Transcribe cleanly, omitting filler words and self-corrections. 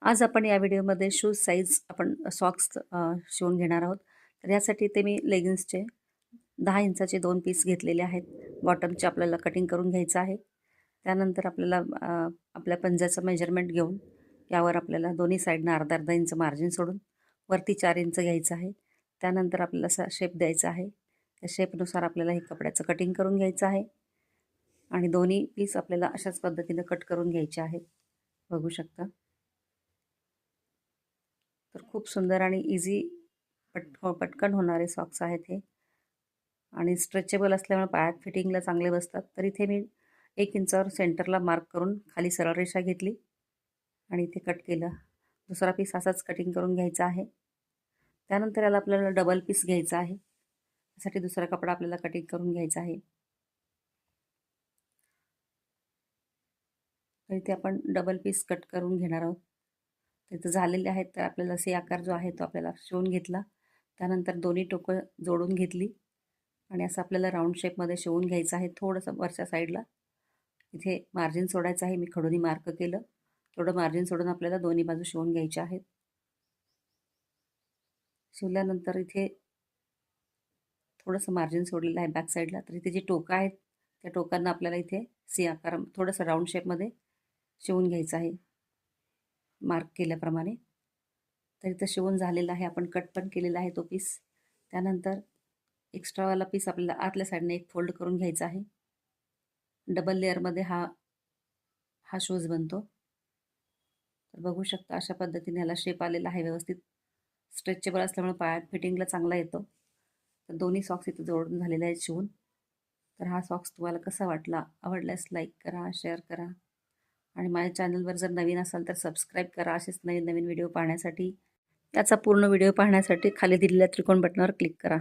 आज आपण या व्हिडिओमध्ये शूज साईज आपण सॉक्स शिवून घेणार आहोत. तर यासाठी ते मी लेगिन्सचे 10 इंचाचे 2 पीस घेतलेले आहेत. बॉटमचे आपल्याला कटिंग करून घ्यायचं आहे. त्यानंतर आपल्याला आपल्या पंजाचं मेजरमेंट घेऊन यावर आपल्याला दोन्ही साईडनं अर्धा-अर्धा इंच मार्जिन सोडून वरती 4 इंच घ्यायचं आहे. त्यानंतर आपल्याला असा शेप द्यायचा आहे. त्या शेपनुसार आपल्याला हे कपड्याचं कटिंग करून घ्यायचं आहे आणि दोन्ही पीस आपल्याला अशाच पद्धतीनं कट करून घ्यायचे आहेत. बघू शकता. तर खूप सुंदर आणि इझी पटकन होणारे सॉक्स आहेत हे आणि स्ट्रेचेबल असल्यामुळे पायात फिटिंगला चांगले बसतात. तर इथे मी 1 इंचावर सेंटरला मार्क करून खाली सरळ रेषा घेतली आणि इथे कट केलं. दुसरा पीस असाच कटिंग करून घ्यायचा आहे. त्यानंतर याला आपल्याला डबल पीस घ्यायचा आहे. त्यासाठी दुसरा कपडा आपल्याला कटिंग करून घ्यायचा आहे. तर इथे आपण डबल पीस कट करून घेणार आहोत. तिथं झालेले आहेत. तर आपल्याला सी आकार जो आहे तो आपल्याला शिवून घेतला. त्यानंतर दोन्ही टोकं जोडून घेतली आणि असं आपल्याला राऊंड शेपमध्ये शिवून घ्यायचं आहे. थोडंसं वरच्या साईडला इथे मार्जिन सोडायचं आहे. मी खडूनी मार्क केलं. थोडं मार्जिन सोडून आपल्याला दोन्ही बाजू शिवून घ्यायच्या आहेत. शिवल्यानंतर इथे थोडंसं मार्जिन सोडलेलं आहे बॅक साईडला. तर इथे जी टोकं आहेत त्या टोकांना आपल्याला इथे सी आकार थोडंसं राऊंड शेपमध्ये शिवून घ्यायचं आहे मार्क केल्याप्रमाणे. तर इथं शिवून झालेला आहे. आपण कट पण केलेला आहे तो पीस. त्यानंतर एक्स्ट्रावाला पीस आपल्याला आतल्या साईडने एक फोल्ड करून घ्यायचा आहे. डबल लेअरमध्ये हा शूज बनतो. तर बघू शकता अशा पद्धतीने ह्याला शेप आलेला आहे. व्यवस्थित स्ट्रेचेबल असल्यामुळे पायात फिटिंगला चांगला येतो. तर दोन्ही सॉक्स इथं जोडून झालेले आहेत शिवून. तर हा सॉक्स तुम्हाला कसा वाटला? आवडल्यास लाईक करा, शेअर करा आणि माझ्या चॅनलवर जर नवीन असाल तर सबस्क्राईब करा. असेच नवीन नवीन व्हिडिओ पाहण्यासाठी. त्याचा पूर्ण व्हिडिओ पाहण्यासाठी खाली दिलेल्या त्रिकोण बटनावर क्लिक करा.